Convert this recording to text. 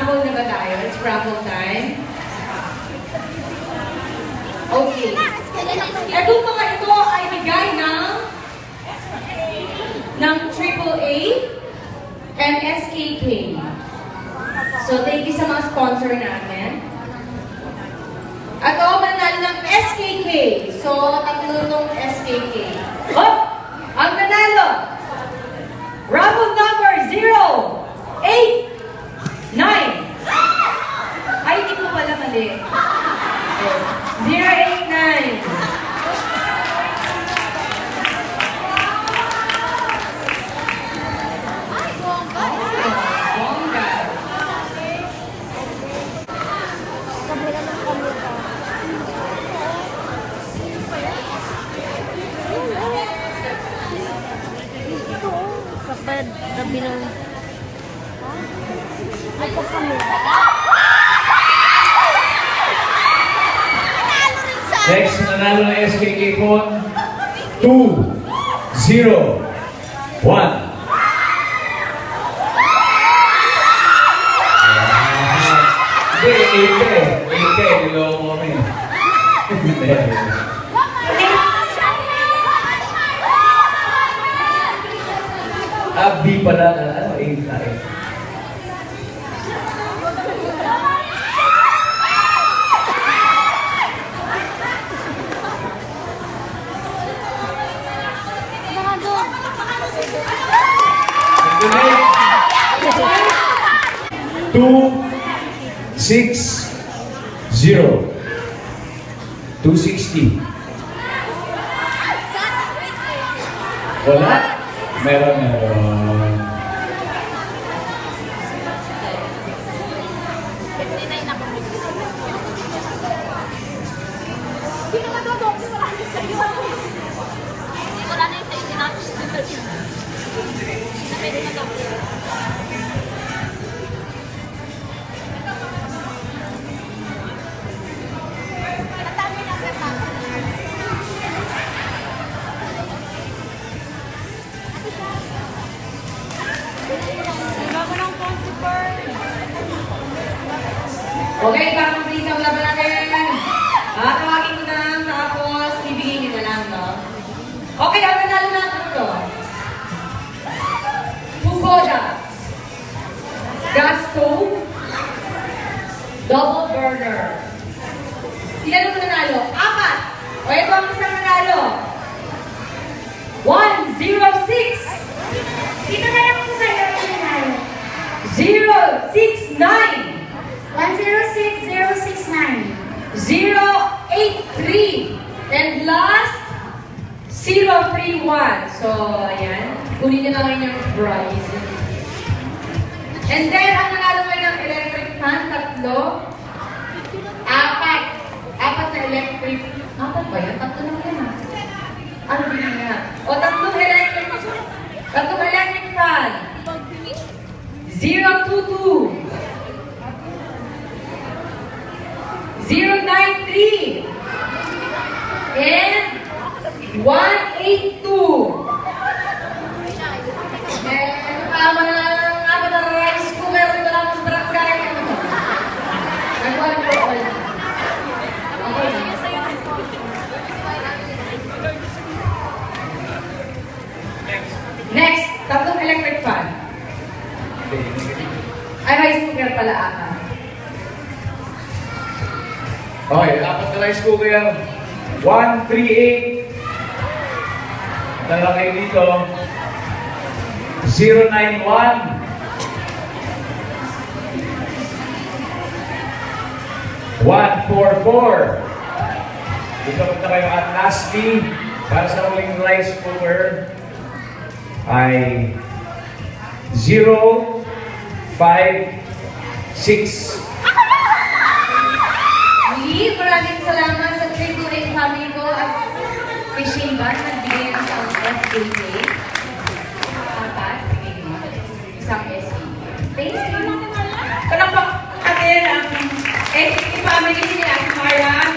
Raffle na ba tayo? It's raffle time. Okay. Itong mga ito ay bigay ng AAA and SKK. So, thank you sa mga sponsor natin. At mananalo ng SKK. So, tatlo ng SKK. Oh! Ang nanalo! Raffle number 089. Ay, hindi ko pala mali. 089. Kapag gabi ng... Ay, pagkamera. Next, nanalo na SKK po. 2-0-1. Hindi, 8K. Niloko mo kami. B pala na, ano, 8 na 8. Two, 6, 0. 260. Wala? Meron. Okay, parang please ang laban natin. Tawagin ko na, tapos ibigay nyo na lang, no? Okay, ang nanalo natin ito. Fukuoka gas stove, double burner. Ilan ang nanalo? 4. O ito ang isang nanalo. 106. Dito na lang po sa'yo ang nanalo. 069. 106069. 083. And last, 031. So, ayan. Kunin nyo na kayo yung prize. And then, ang nanalo kayo ng electric fan, 3. 4. 4 na electric. 4 ba yan? 3 naman yan. Ano ba yan? O, 3 electric fan. 022. 093 and 182. And tama na apat na rice cooker dito lang sa barangay. Nagwala po all. Next, 3 electric fan. Ay, rice cooker pala ata. Okay, 4 na rice cooker. 138. Nalagay dito. 091. 144. Dito punta kayo at lastly, para sa uling rice cooker ay 056. Maraming salamat sa AAA family ko at kay Shayban nagbigay ng isang SKK. Isang SKK. Thank you. Palakpak natin ang SKK family ni Ate Mara.